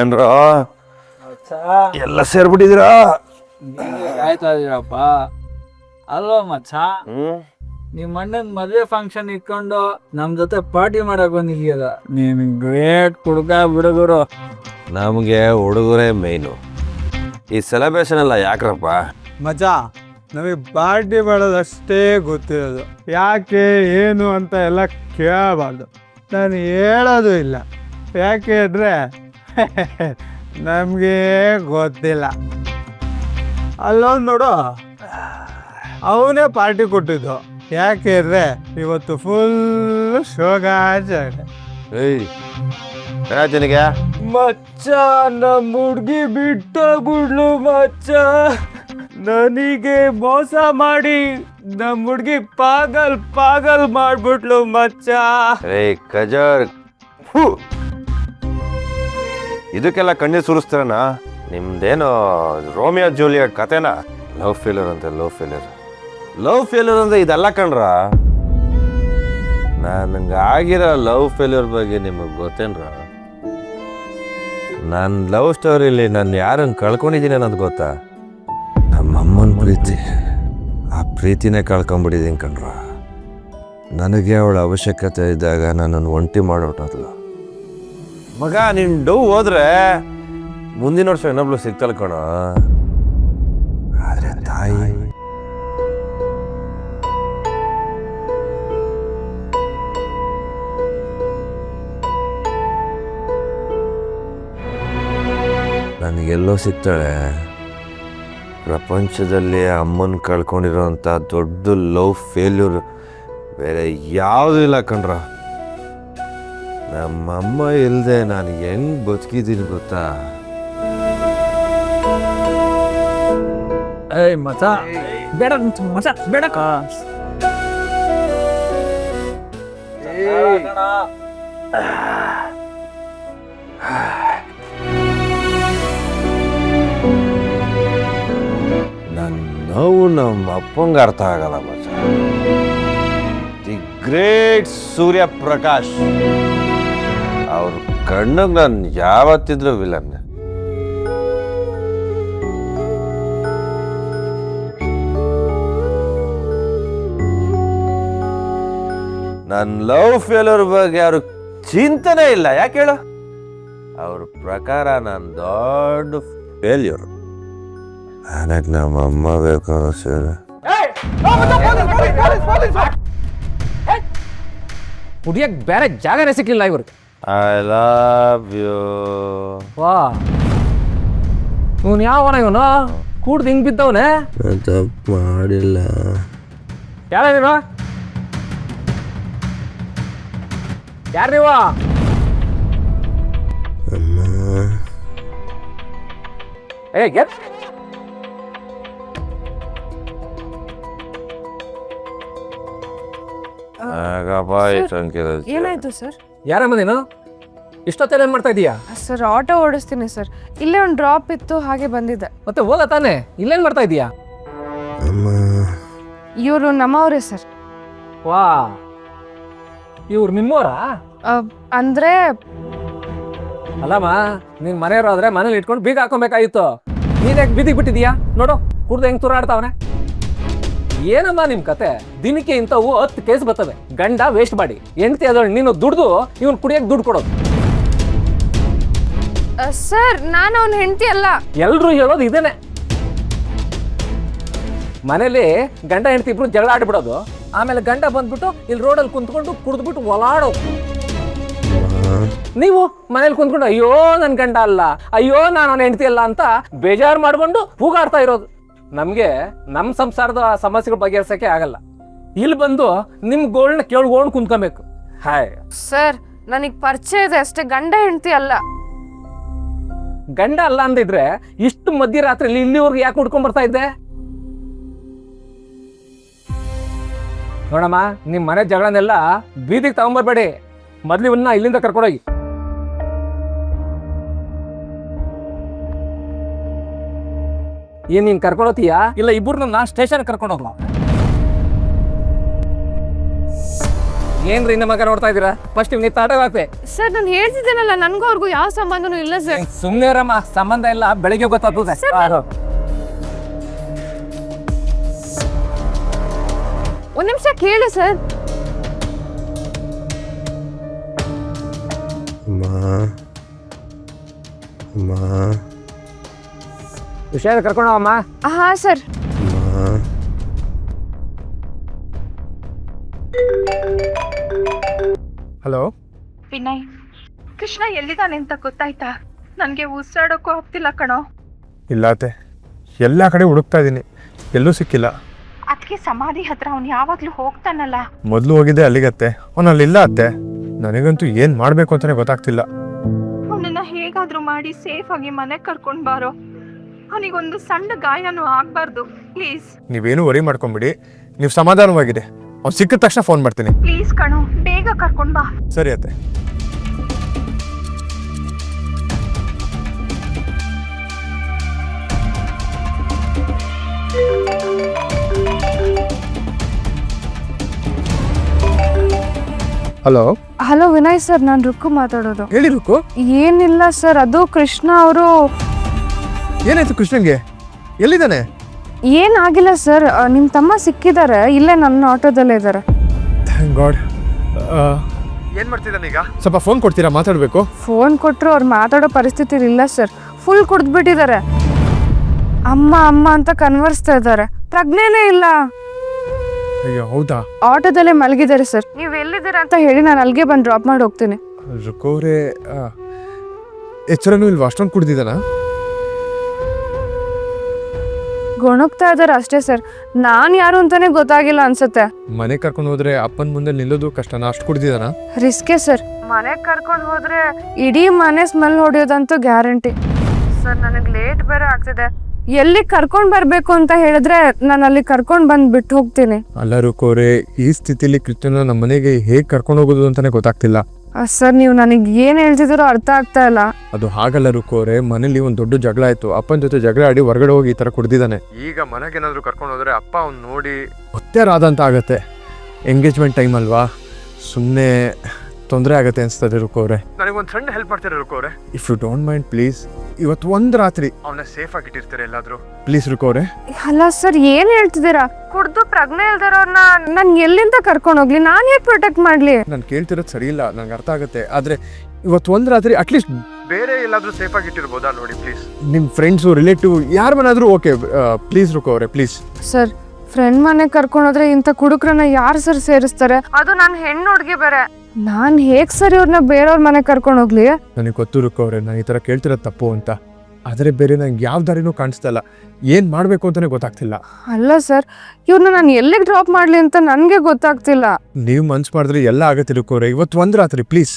ಏನ್ರ ಎಲ್ಲ ಸೇರ್ಬಿಟ್ಟಿದ್ದೀರಾ? ಕಾಯ್ತಾ ಇದೀರಪ್ಪ ಅಲ್ವಾ ಮಚ್ಚ? ನಿಮ್ಮ ಅಣ್ಣನ ಮದುವೆ ಫಂಕ್ಷನ್ ಇಟ್ಕೊಂಡು ನಮ್ ಜೊತೆ ಪಾರ್ಟಿ ಮಾಡಕ್ ಬಂದಿದ್ಯಲ್ಲ, ನೀನ್ ಗ್ರೇಟ್ ಕುಡ್ಕ ಬಿಡುಗರು. ನಮಗೆ ಹುಡುಗರೇ ಮೇಯ್ನು. ಈ ಸೆಲೆಬ್ರೇಷನ್ ಎಲ್ಲ ಯಾಕ್ರಪ್ಪ? ಮಜ ನಮಗೆ ಪಾರ್ಟಿ ಮಾಡೋದಷ್ಟೇ ಗೊತ್ತಿರೋದು, ಯಾಕೆ ಏನು ಅಂತ ಎಲ್ಲ ಕೇಳಬಾರ್ದು. ನಾನು ಹೇಳೋದು ಇಲ್ಲ, ಯಾಕೆ ಅಂದರೆ ನಮಗೆ ಗೊತ್ತಿಲ್ಲ. ಅಲ್ಲೊಂದು ನೋಡು, ಅವನೇ ಪಾರ್ಟಿ ಕೊಟ್ಟಿದ್ದು. ಯಾಕೆ ಅಂದರೆ ಇವತ್ತು ಫುಲ್ ಶೋಗಾಚರಣೆ. ಏಯ್ ರಾಜನಿಗೆ ಮಚ್ಚ ನಮ್ಮ ಹುಡುಗಿ ಬಿಟ್ಟೋಗ್ಬಿಡ್ಲು ಮಚ್ಚ. ನನಗೆ ಮೋಸ ಮಾಡಿ ನಮ್ಮ ಹುಡುಗಿ ಪಾಗಲ್ ಪಾಗಲ್ ಮಾಡ್ಬಿಟ್ಲು ಮಚ್ಚ. ರೇ ಕಜರ್, ಇದಕ್ಕೆಲ್ಲ ಕಣ್ಣೀರು ಸುರಿಸ್ತಾರಣ? ನಿಮ್ದೇನು ರೋಮಿಯೋ ಜೂಲಿಯಟ್ ಕತೆನಾ? ಲವ್ ಫೇಲ್ಯೂರ್ ಅಂತ ಲವ್ ಫೇಲ್ಯೂರ್ ಅಂದ್ರೆ ಇದೆಲ್ಲ ಕಣ್ರ. ನನಗೆ ಆಗಿರೋ ಲವ್ ಫೇಲ್ಯೂರ್ ಬಗ್ಗೆ ನಿಮಗೆ ಗೊತ್ತೇನ್ರ? ನನ್ನ ಲವ್ ಸ್ಟೋರಿಲಿ ನಾನು ಯಾರನ್ನು ಕಳ್ಕೊಂಡಿದ್ದೀನಿ ಅನ್ನೋದು ಗೊತ್ತಾ? ನಮ್ಮಮ್ಮನ ಪ್ರೀತಿ. ಆ ಪ್ರೀತಿನೇ ಕಳ್ಕೊಂಬಿಟ್ಟಿದ್ದೀನಿ ಕಣ್ರ. ನನಗೆ ಅವಳ ಅವಶ್ಯಕತೆ ಇದ್ದಾಗ ನನ್ನನ್ನು ಒಂಟಿ ಮಾಡೋಟದ್ಲು. ಮಗ ನೀನು ಡವ್ ಹೋದ್ರೆ ಮುಂದಿನ ವರ್ಷ ಇನ್ನೊಬ್ಳು ಸಿಗ್ತಲ್ ಕಣ. ಆದರೆ ತಾಯಿ ನನಗೆಲ್ಲೋ ಸಿಗ್ತಾಳೆ. ಪ್ರಪಂಚದಲ್ಲಿ ಅಮ್ಮನ ಕಳ್ಕೊಂಡಿರೋಂಥ ದೊಡ್ಡ ಲವ್ ಫೇಲ್ಯೂರ್ ಬೇರೆ ಯಾವುದೂ ಇಲ್ಲ ಕಣ್ರ. ನಮ್ಮಮ್ಮ ಇಲ್ಲದೆ ನಾನು ಹೆಂಗೆ ಬದುಕಿದ್ದೀನಿ ಗೊತ್ತಾ? ಏಯ್ ಮಚ ಬೇಡ ಮಚ ಬೇಡಕ್ಕ. ನನ್ನ ನೋವು ನಮ್ಮ ಅಪ್ಪಂಗೆ ಅರ್ಥ ಆಗಲ್ಲ ಮಚ್ಚ. ದಿ ಗ್ರೇಟ್ ಸೂರ್ಯ ಪ್ರಕಾಶ್ ಅವ್ರ ಕಣ್ಣಿಗೆ ನಾನು ಯಾವತ್ತಿದ್ರು ವಿಲನ್. ನನ್ನ ಲವ್ ಫೇಲ್ಯೂರ್ ಬಗ್ಗೆ ಅವ್ರ ಚಿಂತನೆ ಇಲ್ಲ. ಯಾಕೆ ಹೇಳು? ಅವ್ರ ಪ್ರಕಾರ ನಾನು ದೊಡ್ಡ ಫೇಲ್ಯೂರ್. ನನಗೆ ನಮ್ಮ ಅಮ್ಮ ಬೇಕು ಅನಿಸಿದೆ. ಕುಡಿಯಕ್ ಬೇರೆ ಜಾಗನೇ ಸಿಕ್ಕಿಲ್ಲ ಇವ್ರಿಗೆ. I love you. ವಾ ಇವನು ಯಾವನ ಇವನು? ಕೂಡ್ದು ಹಿಂಗ್ ಬಿದ್ದವನೆ. ತಪ್ಪು ಮಾಡಿಲ್ಲ. ಯಾರ ನೀನು? ಯಾರು ನೀವು? ಏ ಗೆಟ್ ಏನಾಯ್ತು ಸರ್? ಯಾರಮ್ಮ ನೀನು? ಇಷ್ಟೊತ್ತೇನು ಏನು ಮಾಡ್ತಾ ಇದೀಯಾ? ಸರ್ ಆಟೋ ಓಡಿಸ್ತೀನಿ ಸರ್. ಇಲ್ಲೇ ಒಂದು ಡ್ರಾಪ್ ಇತ್ತು, ಹಾಗೆ ಬಂದಿದ್ದೆ. ಮತ್ತೆ ಹೋಗ ತಾನೆ, ಇಲ್ಲೇನು ಮಾಡ್ತಾ ಇದೀಯಾ? ಇವರು ನಮ್ಮವರೇ ಸರ್. ವಾ ಇವ್ರು ನಿಮ್ಮವರಾ? ಅಂದ್ರೆ ಅಲ್ಲಮ್ಮ, ನೀನ್ ಮನೆಯವ್ರಾದ್ರೆ ಮನೇಲಿ ಇಟ್ಕೊಂಡು ಬೀಗ ಹಾಕೊಬೇಕಾಗಿತ್ತು. ನೀನ್ ಯಾಕೆ ಬೀದಿಗೆ ಬಿಟ್ಟಿದೀಯಾ? ನೋಡು ಕುಡ್ದು ಹೆಂಗ್ ತೂರಾಡ್ತಾವನೆ. ಏನಮ್ಮ ನಿಮ್ ಕತೆ? ದಿನಕ್ಕೆ ಇಂಥವು 10 ಕೇಸ್ ಬರ್ತವೆ. ಗಂಡ ವೇಸ್ಟ್ ಮಾಡಿ, ಹೆಂಡತಿ ಅದೊಳಗೆ ನೀನು ದುಡ್ದು ಇವನ್ ಕುಡಿಯಕ್ಕೆ ದುಡ್ಡು ಕೊಡೋದು. ಸರ್ ನಾನು ಅವನ ಹೆಂಡತಿ ಅಲ್ಲ. ಎಲ್ರು ಹೇಳೋದು ಇದೇನೆ. ಮನೇಲಿ ಗಂಡ ಹೆಂಡತಿ ಇಬ್ರು ಜಗಳ ಆಡ್ಬಿಡೋದು, ಆಮೇಲೆ ಗಂಡ ಬಂದ್ಬಿಟ್ಟು ಇಲ್ಲಿ ರೋಡಲ್ಲಿ ಕುಂತ್ಕೊಂಡು ಕುಡಿದ್ಬಿಟ್ಟು ಒಲಾಡೋ. ನೀವು ಮನೇಲಿ ಕುಂತ್ಕೊಂಡು ಅಯ್ಯೋ ನನ್ ಗಂಡ ಅಲ್ಲ, ಅಯ್ಯೋ ನಾನು ಅವನ ಹೆಂಡತಿ ಅಲ್ಲ ಅಂತ ಬೇಜಾರು ಮಾಡ್ಕೊಂಡು ಕೂಗಾಡ್ತಾ ಇರೋದು. ನಮ್ಗೆ ನಮ್ಮ ಸಂಸಾರದ ಸಮಸ್ಯೆಗಳ ಬಗೆಹರಿಸಕ್ಕೆ ಆಗಲ್ಲ. ಇಲ್ಲಿ ಬಂದು ನಿಮ್ ಗೋಲ್ನ ಕೇಳ್ಕೊಂಡು ಕುಂತ್ಕೊಬೇಕು. ಹಾಯ್ ಸರ್ ನನಗ್ ಪರಿಚಯ ಇದೆ ಅಷ್ಟೇ, ಗಂಡ ಹೆಂಡತಿ ಅಲ್ಲ. ಗಂಡ ಅಲ್ಲ ಅಂದಿದ್ರೆ ಇಷ್ಟು ಮಧ್ಯರಾತ್ರಿಯಲ್ಲಿ ಇಲ್ಲಿವರೆಗೆ ಯಾಕೆ ಹುಡ್ಕೊಂಡ್ ಬರ್ತಾ ಇದ್ದೆ? ನೋಡಮ್ಮ, ನಿಮ್ ಮನೆ ಜಗಳನೆಲ್ಲ ಬೀದಿಗೆ ತಗೊಂಬರ್ಬೇಡಿ. ಮೊದ್ಲು ಇವನ್ನ ಇಲ್ಲಿಂದ ಕರ್ಕೊಂಡೋಗಿ. ಏನ್ ನೀನ್ ಕರ್ಕೊಂಡೋಗ್ತೀಯಾ ಇಲ್ಲ ಇಬ್ಬರನ್ನ ಸ್ಟೇಷನ್ ಕರ್ಕೊಂಡೋಗ್ಲ? ಏನ್ರಿ ನಮ್ಮ ಮಗ ನೋಡ್ತಾ ಇದ್ದೀರಾ? ಫಸ್ಟ್ ನೀವು ತಾಟವಾಗ್ತೆ. ಸರ್ ನಾನು ಹೇಳ್ತಿದ್ದೇನಲ್ಲ, ನನಗೂ ಅವ್ರಿಗೂ ಯಾವ ಸಂಬಂಧನೂ ಇಲ್ಲ ಸರ್. ಸುಮ್ಮನೆ ರಮ್ಮ, ಸಂಬಂಧ ಇಲ್ಲ, ಬೆಳಿಗ್ಗೆ ಗೊತ್ತಾಗ್ತದೆ. ಒಂದು ನಿಮಿಷ ಕೇಳಿ ಸರ್. ವಿಷಯ ಕರ್ಕೊಂಡವಮ್ಮ. ಹಾ ಸರ್. ಹಲೋ ವಿನಯ್, ಕೃಷ್ಣ ಎಲ್ಲಿದ್ದಾನೆ ಅಂತ ಗೊತ್ತಾಯ್ತಾ? ನನಗೆ ಉಸಿರಾಡೋಕ್ಕೂ ಆಗ್ತಿಲ್ಲ ಕಣೋ. ಇಲ್ಲ ಅತ್ತೆ, ಎಲ್ಲ ಕಡೆ ಹುಡುಕ್ತಾ ಇದ್ದೀನಿ, ಎಲ್ಲೂ ಸಿಕ್ಕಿಲ್ಲ. ಅದಕ್ಕೆ ಸಮಾಧಿ ಹತ್ರ ಅವ್ನು ಯಾವಾಗಲೂ ಹೋಗ್ತಾನಲ್ಲ. ಮೊದಲು ಹೋಗಿದ್ದೆ ಅಲ್ಲಿಗತ್ತೆ, ಅವನು ಅಲ್ಲಿಲ್ಲ ಅತ್ತೆ. ನನಗಂತೂ ಏನು ಮಾಡಬೇಕು ಅಂತಲೇ ಗೊತ್ತಾಗ್ತಿಲ್ಲ. ಅವನನ್ನ ಹೇಗಾದರೂ ಮಾಡಿ ಸೇಫ್ ಆಗಿ ಮನೆಗೆ ಕರ್ಕೊಂಡು ಬಾರೋ. ಅವನಿಗೊಂದು ಸಣ್ಣ ಗಾಯನೂ ಆಗಬಾರ್ದು ಪ್ಲೀಸ್. ನೀವೇನು ವರಿ ಮಾಡ್ಕೊಂಬಿಡಿ, ನೀವು ಸಮಾಧಾನವಾಗಿದೆ. ಅವ್ನು ಸಿಕ್ಕಿದ ತಕ್ಷಣ ಫೋನ್ ಮಾಡ್ತೀನಿ. ಪ್ಲೀಸ್ ಕಣೋ, ಬೇಗ ಕರ್ಕೊಂಡು ಬಾ. ಸರಿ ಅತ್ತೆ. ಹಲೋ ಹಲೋ ವಿನಯ್ ಸರ್, ನಾನು ರುಕ್ಕು ಮಾತಾಡೋದು. ಹೇಳಿ ರುಕ್ಕು. ಏನಿಲ್ಲ ಸರ್, ಅದು ಕೃಷ್ಣ ಅವರು. ಏನಾಯ್ತು ಕೃಷ್ಣನ್ಗೆ? ಎಲ್ಲಿದ್ದಾನೆ? ಏನಾಗಿಲ್ಲ ಸರ್, ನಿಮ್ಮ ತಮ್ಮ ಸಿಕ್ಕಿದ್ದಾರೆ, ಇಲ್ಲೇ ನನ್ನ ಆಟೋದಲ್ಲೇ ಇದ್ದಾರೆ. Thank god. ಏನು ಮಾಡ್ತಿದ್ದಾನೆ ಈಗ? ಸ್ವಲ್ಪ ಫೋನ್ ಕೊಡ್ತೀರಾ, ಮಾತಾಡಬೇಕು. ಫೋನ್ ಕೊಟ್ಟರು ಅವ್ರು ಮಾತಾಡೋ ಪರಿಸ್ಥಿತಿ ಇಲ್ಲ ಸರ್, ಫುಲ್ ಕುಡಿದ್ಬಿಟ್ಟಿದ್ದಾರೆ. ಅಮ್ಮ ಅಮ್ಮ ಅಂತ ಕನ್ವರ್ಸ್ತಾ ಇದ್ದಾರೆ, ಪ್ರಜ್ಞೆನೇ ಇಲ್ಲ. ಅಯ್ಯೋ ಹೌದಾ? ಆಟೋದಲ್ಲೇ ಮಲಗಿದ್ದಾರೆ ಸರ್. ನೀವು ಎಲ್ಲಿದ್ದೀರಾ ಅಂತ ಹೇಳಿ ನಾನು ಅಲ್ಲಿಗೆ ಬಂದು ಡ್ರಾಪ್ ಮಾಡಿ ಹೋಗ್ತೀನಿ. ರುಕೋರೆ ಎಚ್ಚರನೂ ಇಲ್ವಾ? ಅಷ್ಟೊಂದು ಕುಡ್ದಿದ್ದಾನ? ಗೊಣಗ್ತಾ ಇದ್ದಾರೆ ಅಷ್ಟೇ ಸರ್, ನಾನು ಯಾರು ಅಂತಾನೆ ಗೊತ್ತಾಗಿಲ್ಲ ಅನ್ಸುತ್ತೆ. ಮನೆ ಕರ್ಕೊಂಡು ಹೋದ್ರೆ ಅಪ್ಪನ ಮುಂದೆ ನಿಲ್ಲೋದು ಕಷ್ಟನಾ? ಅಷ್ಟು ಕುಡ್ದಿದ್ದಾನ? ರಿಸ್ಕೆ ಸರ್. ಮನೆಗೆ ಕರ್ಕೊಂಡು ಹೋದ್ರೆ ಇಡೀ ಮನೆ ಸ್ಮೆಲ್ ಹೊಡೆಯೋದಂತೂ ಗ್ಯಾರಂಟಿ ಸರ್. ನನಗೆ ಲೇಟ್ ಬೇರೆ ಆಗ್ತಿದೆ. ಎಲ್ಲಿ ಕರ್ಕೊಂಡು ಬರಬೇಕು ಅಂತ ಹೇಳಿದ್ರೆ ನಾನು ಅಲ್ಲಿ ಕರ್ಕೊಂಡು ಬಂದು ಬಿಟ್ಟು ಹೋಗ್ತೀನಿ. ಅಲ್ಲ ರುಕೋರೆ, ಈ ಸ್ಥಿತಿಲಿ ಕೃಷ್ಣನ ನಮ್ಮ ಮನೆಗೆ ಹೇಗೆ ಕರ್ಕೊಂಡು ಹೋಗೋದು ಅಂತಾನೆ ಗೊತ್ತಾಗ್ತಿಲ್ಲ. ಸರ್ ನೀವು ನನಗೆ ಏನು ಹೇಳ್ತಿದ್ದೀರೋ ಅರ್ಥ ಆಗ್ತಾ ಇಲ್ಲ. ಅದು ಹಾಗಲ್ಲ ರುಕೋರೆ, ಮನೇಲಿ ಒಂದು ದೊಡ್ಡ ಜಗಳ ಆಯ್ತು. ಅಪ್ಪನ ಜೊತೆ ಜಗಳ ಆಡಿ ಹೊರಗಡೆ ಹೋಗಿ ಈ ತರ ಕುಡ್ದಿದ್ದಾನೆ. ಈಗ ಮನೆಗೆ ಏನಾದ್ರು ಕರ್ಕೊಂಡು ಹೋದ್ರೆ ಅಪ್ಪ ಅವ್ನು ನೋಡಿ ಹೊತ್ಯಾರಾದ ಅಂತ ಆಗತ್ತೆ. ಎಂಗೇಜ್ಮೆಂಟ್ ಟೈಮ್ ಅಲ್ವಾ, ಸುಮ್ಮನೆ ತೊಂದರೆ ಆಗತ್ತೆ ಅನ್ಸ್ತದೆ ರುಕೋರೆ. ನನಗೊಂದು ಸಣ್ಣ ಹೆಲ್ಪ್ ಮಾಡ್ತೀರಾ ರುಕೋರೆ? If you don't mind please, ಇವತ್ತು ಒಂದು ರಾತ್ರಿ ಅವನ್ನ ಸೇಫ್ ಆಗಿ ಇಟ್ಟಿರ್ತಾರೆ ಎಲ್ಲಾದ್ರೂ, ಪ್ಲೀಸ್ ರುಕೋರೆ. ಅಲ್ಲ ಸರ್, ಏನು ಹೇಳ್ತಿದ್ದೀರಾ? ಕುಡ್ದು ಪ್ರಜ್ಞೆ ಇಲ್ದಿರೋರ್ನ ನಾನು ಎಲ್ಲಿಂದ ಕರ್ಕೊಂಡು ಹೋಗ್ಲಿ? ನಾನು ಹೇಗೆ ಪ್ರೊಟೆಕ್ಟ್ ಮಾಡಲಿ? ನಾನು ಕೇಳ್ತಿರೋದು ಸರಿ ಇಲ್ಲ, ನಂಗೆ ಅರ್ಥ ಆಗುತ್ತೆ. ಆದರೆ ಇವತ್ತು ಒಂದು ರಾತ್ರಿ ಅಟ್ಲೀಸ್ಟ್ ಬೇರೆ ಎಲ್ಲಾದರೂ ಸೇಫ್ ಆಗಿ ಇಟ್ಟಿರ್ಬೋದಾ ನೋಡಿ ಪ್ಲೀಸ್. ನಿಮ್ಮ ಫ್ರೆಂಡ್ಸು ರಿಲೇಟಿವ್ ಯಾರು ಮನಾದರೂ ಓಕೆ, ಪ್ಲೀಸ್ ರುಕೋರೆ ಪ್ಲೀಸ್. ಸರ್, ಫ್ರೆಂಡ್ ಮನೆಗೆ ಕರ್ಕೊಂಡು ಹೋದ್ರೆ ಇಂಥ ಕುಡುಕ್ರನ್ನ ಯಾರು ಸರ್ ಸೇರಿಸ್ತಾರೆ? ಅದು ನಾನು ಹೆಣ್ಣು ಹುಡುಗಿ ಬೇರೆ. ನಾನು ಹೇಗೆ ಸರ್ ಇವ್ರನ್ನ ಬೇರೆಯವ್ರ ಮನೆಗೆ ಕರ್ಕೊಂಡು ಹೋಗ್ಲಿ? ನನಗೆ ಗೊತ್ತು ರುಕೋರೆ, ನಾನು ಈ ಥರ ಕೇಳ್ತಿರೋದು ತಪ್ಪು ಅಂತ. ಆದರೆ ಬೇರೆ ನಂಗೆ ಯಾವ ದಾರಿನೂ ಕಾಣಿಸ್ತಾ ಇಲ್ಲ, ಏನು ಮಾಡಬೇಕು ಅಂತಲೇ ಗೊತ್ತಾಗ್ತಿಲ್ಲ. ಅಲ್ಲ ಸರ್, ಇವ್ರನ್ನ ನಾನು ಎಲ್ಲಿಗೆ ಡ್ರಾಪ್ ಮಾಡಲಿ ಅಂತ ನನಗೆ ಗೊತ್ತಾಗ್ತಿಲ್ಲ. ನೀವು ಮನ್ಸು ಮಾಡಿದ್ರೆ ಎಲ್ಲ ಆಗತ್ತೆ ರುಕೋರೆ, ಇವತ್ತು ಒಂದು ರಾತ್ರಿ ಪ್ಲೀಸ್.